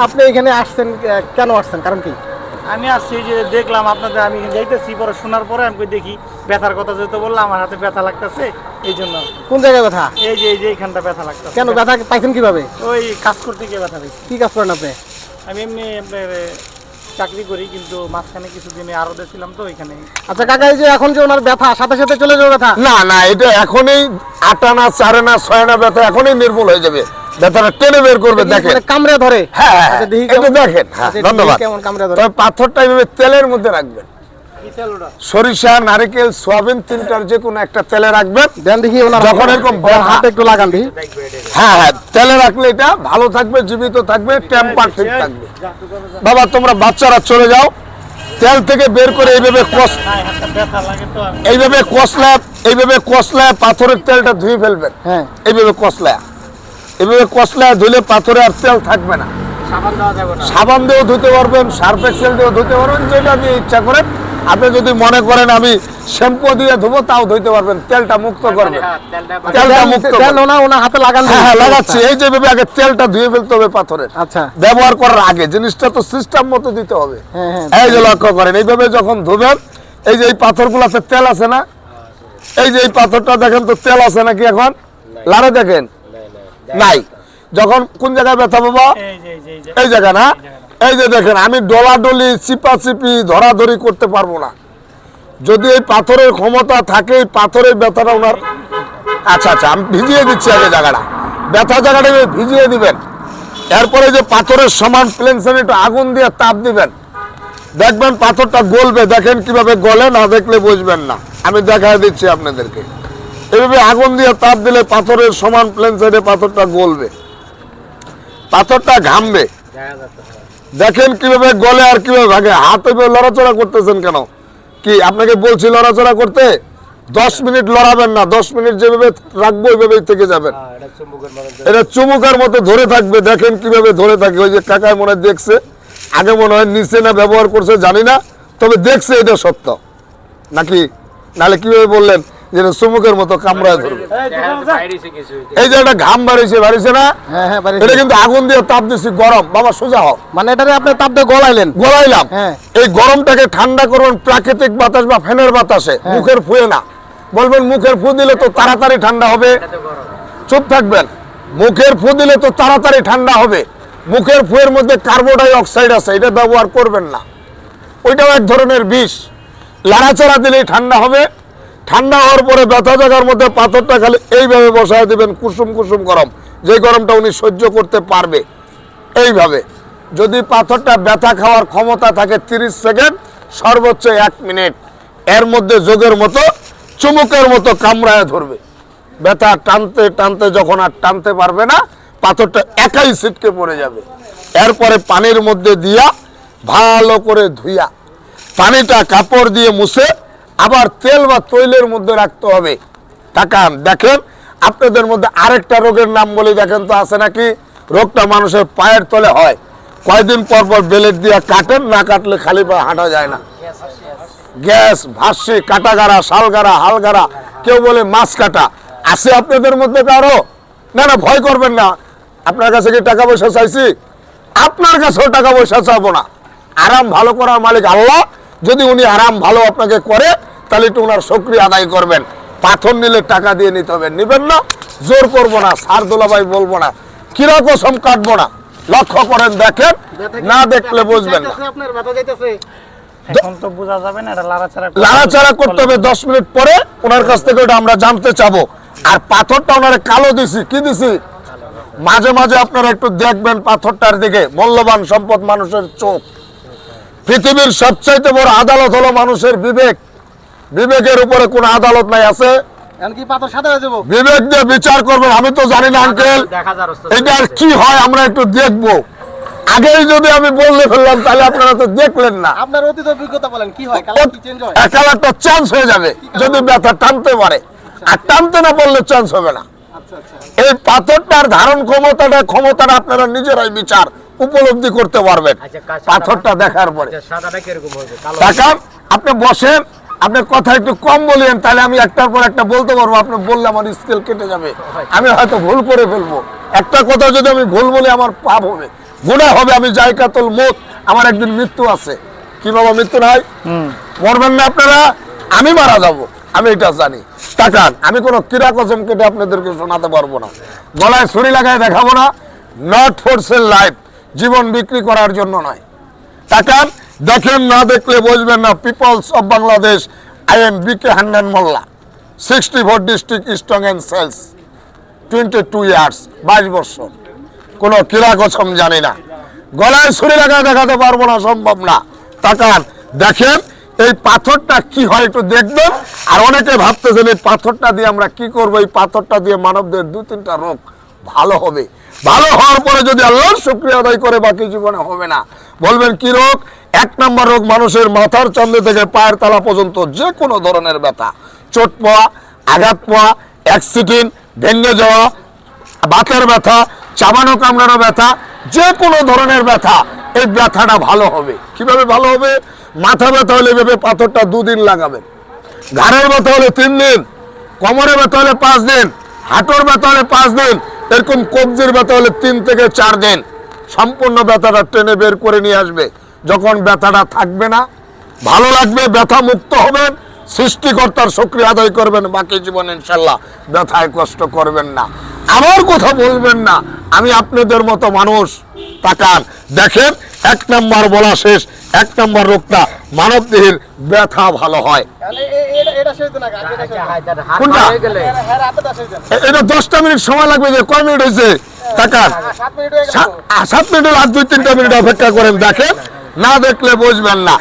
আপনি এখানে আসছেন, কেন আসছেন, কারণ কি? আমি আসছি যে দেখলাম আপনাদের, আমি যাইতেছি, পরে শোনার পরে আমি দেখি ব্যথার কথা যেহেতু বললাম, আমার হাতে ব্যথা লাগতেছে, এই জন্য। কোন জায়গায় ব্যথা? এই যে এইখানটা ব্যথা লাগতেছে। কেন ব্যথা পাইছেন কিভাবে? ওই কাজ করতে গিয়ে ব্যথা পাইছি। কি কাজ করেন আপনি? আমি এমনি চাকরি করি, কিন্তু মাঝখানে কিছুদিন আরতে ছিলাম তো ওইখানে। আচ্ছা কাকা, এই যে এখন যে ওনার ব্যথা সাথে সাথে চলে যাবে ব্যথা? না না, এটা এখনই 8 আনা 4 আনা 6 আনা ব্যথা এখনই নির্মূল হয়ে যাবে। ব্যথাটা টেনে বের করবে, দেখেন কামড়ে ধরে। হ্যাঁ আচ্ছা, দেখি একটু দেখেন। হ্যাঁ, ধন্যবাদ। কেমন কামড়ে ধরে? তবে পাথরটা এইভাবে তেলের মধ্যে রাখবেন। সরিষা, নারকেল, সোয়াবিন, তিনটার যে কোনো একটা তেলে রাখবেন। দেন দেখি ওনার যখন এরকম হাতে একটু লাগান দেখি। হ্যাঁ হ্যাঁ, তেলে রাখলে এটা ভালো থাকবে, জীবিত থাকবে, টেম্পার ঠিক থাকবে। বাবা তোমরা বাচ্চারা চলে যাও, তেল থেকে বের করে এইভাবে এইভাবে কষলায় পাথরের তেলটা ধুয়ে ফেলবেন। হ্যাঁ, এইভাবে কষলায় ধুলে পাথরে আর তেল থাকবে না। সাবান দিয়েও ধুতে পারবেন, সার্ফ এক্সেল দিয়েও ধুতে পারবেন, যেটা দিয়ে ইচ্ছা করেন। আপনি যদি মনে করেন আমি শ্যাম্পু দিয়ে ধুবো, তাও ধুতে পারবেন, তেলটা মুক্ত করবেন। তেলটা মুক্ত ওনার হাতে লাগান। হ্যাঁ লাগাচ্ছি। এই যে ভাবে আগে তেলটা ধুয়ে ফেলতে হবে পাথরের। আচ্ছা, ব্যবহার করার আগে জিনিসটা তো সিস্টেম মতো দিতে হবে। এই যে লক্ষ্য করেন, এইভাবে যখন ধুবেন, এই যে এই পাথরগুলোতে তেল আছে না, এই যে এই পাথরটা দেখেন তো তেল আছে নাকি এখন? লারে দেখেন নাই। যখন কোন জায়গায় ব্যথা পাবো? এই জায়গা না। এই যে দেখেন, আমি ডলাডলি চিপাচিপি ধরাধরি করতে পারবো না। যদি এই পাথরের ক্ষমতা থাকে, এই পাথরের ব্যথাটা ওনার। আচ্ছা আচ্ছা, আমি ভিজিয়ে দিচ্ছি আগে জায়গাটা, ব্যথা জায়গাটা ভিজিয়ে দিবেন। এরপরে যে পাথরের সমান প্লেন একটু আগুন দিয়ে তাপ দিবেন, দেখবেন পাথরটা গলবে। দেখেন কিভাবে গলে, না দেখলে বুঝবেন না। আমি দেখায় দিচ্ছি আপনাদেরকে। এইভাবে আগুন দিয়ে তাপ দিলে পাথরের সমান প্লেন সাইডে পাথরটা গলবে, পাথরটা ঘামবে। দেখেন কিভাবে গলে আর কিভাবে ভাগে। হাতে লড়াচড়া করতেছেন কেন? কি আপনাকে বলছি লড়াচড়া করতে? 10 মিনিট লড়াবেন না, 10 মিনিট যেভাবে রাখবো ওইভাবেই থেকে যাবেন। এটা চুমুকের মতো ধরে থাকবে। দেখেন কিভাবে ধরে থাকে। ওই যে কাকায় মনে হয় দেখছে, আগে মনে হয় নিচে না ব্যবহার করছে জানি না, তবে দেখছে এটা সত্য নাকি? নাহলে কিভাবে বললেন যে চুমুকের মতো কামড়ায় ধরবে? এই যে একটা ঘাম বাড়িছে না, এটা কিন্তু আগুন দিয়ে তাপ দিচ্ছি, গরম। বাবা সোজা হোক, মানে এটারে আপনি তাপ দিয়ে গলাইলাম। এই গরমটাকে ঠান্ডা করবেন প্রাকৃতিক বাতাস বা ফ্যানের বাতাসে, মুখের ফুয়ে না। বলবেন মুখের ফু দিলে তো তাড়াতাড়ি ঠান্ডা হবে। চুপ থাকবেন। মুখের ফু দিলে তো তাড়াতাড়ি ঠান্ডা হবে। মুখের ফুয়ের মধ্যে কার্বন ডাই অক্সাইড আছে, এটা ব্যবহার করবেন না। ওইটাও এক ধরনের বিষ। লাড়াচাড়া দিলেই ঠান্ডা হবে। ঠান্ডা হওয়ার পরে ব্যথা জায়গার মধ্যে পাথরটা খালি এইভাবে বসায় দিবেন, কুসুম কুসুম গরম, যে গরমটা উনি সহ্য করতে পারবে। এইভাবে যদি পাথরটা ব্যথা খাওয়ার ক্ষমতা থাকে 30 সেকেন্ড, সর্বোচ্চ 1 মিনিট, এর মধ্যে যোগের মতো চুমুকের মতো কামড়ায় ধরবে। ব্যথা টানতে টানতে যখন আর টানতে পারবে না, পাথরটা একাই ছিটকে পড়ে যাবে। এরপরে পানির মধ্যে দিয়া ভালো করে ধুইয়া, পানিটা কাপড় দিয়ে মুছে আবার তেল বা তৈলের মধ্যে রাখতে হবে। তাকান দেখেন, আপনাদের মধ্যে আরেকটা রোগের নাম বলে দেখেন তো আছে নাকি? রোগটা মানুষের পায়ের তলে হয়। কয়েকদিন পর পর বেলেট দিয়ে কাটেন, না কাটলে খালি পায়ে হাঁটা যায় না। গ্যাস, ভাসি, কাটাগাড়া, শালগাড়া, হালগাড়া, কেউ বলে মাছ কাটা। আছে আপনাদের মধ্যে কারো? না না, ভয় করবেন না। আপনার কাছে কি টাকা পয়সা চাইছি? আপনার কাছেও টাকা পয়সা চাবো না। আরাম ভালো করার মালিক আল্লাহ। যদি উনি আরাম ভালো আপনাকে করে, তাহলে একটু ওনার শুকরিয়া আদায় করবেন। পাথর নিলে টাকা দিয়ে নিতে হবে, নিবেন না। জোর করবো না, সার দোলাভাই বলবো না, কিরা কসম কাটবো না। লক্ষ্য করেন, দেখেন, না দেখলে বুঝবেন না। এখন তো বোঝা যাবে না, এটা লাড়াচাড়া করতে হবে। 10 মিনিট পরে ওনার কাছ থেকে ওটা আমরা জানতে চাবো। আর পাথরটা ওনারে কালো দিছি, কি দিছি? মাঝে মাঝে আপনারা একটু দেখবেন পাথরটার দিকে। মূল্যবান সম্পদ মানুষের চোখ। পৃথিবীর সবচাইতে বড় আদালত হলো মানুষের বিবেক। বিবেকের উপরে কোন আদালত নাই। আছে বিবেক দিয়ে বিচার করবেন। আমি তো জানি না আঙ্কেল, এটা কি হয় আমরা একটু দেখবো। আগেই যদি আমি বললে ফেললাম, তাহলে আপনারা তো দেখলেন না। আপনার অতীত অভিজ্ঞতা বলেন, কি হয়? কালার কি চেঞ্জ হয়? কালারটা চেঞ্জ হয়ে যাবে যদি ব্যথা টানতে পারে, আর টানতে না পারলে চেঞ্জ হবে না। এই পাথরটার ধারণ ক্ষমতাটা আপনারা নিজেরাই বিচার উপলব্ধি করতে পারবেন পাথরটা দেখার পরে। দেখান, আপনি বসেন, আপনি কথা একটু কম বলেন, তাহলে আমি একটার পর একটা বলতে পারবো। আপনি বললে আমার স্কেল কেটে যাবে, আমি হয়তো ভুল করে ফেলবো। একটা কথা যদি আমি ভুল বলি আমার পাপ হবে। গুনাহ হবে, আমি জায়কাতুল মউত, আমার একদিন মৃত্যু আছে। কি বাবা মৃত্যু নাই? মরবেন না আপনারা, আমি মারা যাব, আমি এটা জানি। তাকান, আমি কোনো কিরা কসম কেটে আপনাদেরকে শোনাতে পারবো না, গলায় ছুরি লাগায় দেখাবো না। নট ফর সেল লাইফ, জীবন বিক্রি করার জন্য নয়। তাকান, দেখেন, না দেখলে বুঝবেন না। Peoples of Bangladesh, I am BK Hannan Molla, 64 district strong and sales, 22 years, 22 বছর। কোনো কিরা কসম জানি না, গলায় ছুরি লাগায় দেখাতে পারবো না, সম্ভব না। তাকান, দেখেন এই পাথরটা কি হয় একটু দেখবেন। আর অনেকে ভাবতেছেন এই পাথরটা দিয়ে আমরা কি করবো, এই পাথরটা দিয়ে মানবদের 2-3টা রোগ ভালো হবে। ভালো হওয়ার পরে যদি আল্লাহর শুকরিয়া আদায় করে বাকি জীবনে হবে না। বলবেন কি রোগ? 1 নম্বর রোগ, মানুষের মাথার চান্দে থেকে পায়ের তলা পর্যন্ত যে কোনো ধরনের ব্যথা, চোট পাওয়া, আঘাত পাওয়া, অ্যাক্সিডেন্ট, ভেঙে যাওয়া, বাতের ব্যথা, চাবানো কামড়ানো ব্যথা, যে কোনো ধরনের ব্যথা, এই ব্যথাটা ভালো হবে। কিভাবে ভালো হবে? মাথা ব্যথা হলে ভেবে পাথরটা 2 দিন লাগাবেন, ঘাড়ের ব্যথা হলে 3 দিন, কোমরে ব্যথা হলে 5 দিন, হাঁটুর ব্যথা হলে 5 দিন, এরকম কবজির ব্যথা হলে 3 থেকে 4 দিন। সম্পূর্ণ ব্যথাটা টেনে বের করে নিয়ে আসবে। যখন ব্যথাটা থাকবে না, ভালো লাগবে, ব্যথা মুক্ত হবেন, সৃষ্টিকর্তার শুকরিয়া আদায় করবেন, বাকি জীবন ইনশাল্লাহ ব্যথায় কষ্ট করবেন না। আমার কথা বলবেন না, আমি আপনাদের মতো মানুষ। তাকান, দেখেন, 1 নম্বর বলা শেষ। 1 নম্বর রোগটা মানব দেহের ব্যথা ভালো হয়। এটা শেষ দিন আগে, এটা শেষ দিন। কোনটা? হ্যাঁ, রাতেরটা শেষ দিন। এটা 10টা মিনিট সময় লাগবে। যে কয় মিনিট হয়েছে? তাকান, 7 মিনিট হয়ে গেল। 7 মিনিট, আর 2-3টা মিনিট অপেক্ষা করেন। দেখেন, না দেখলে বুঝবেন না।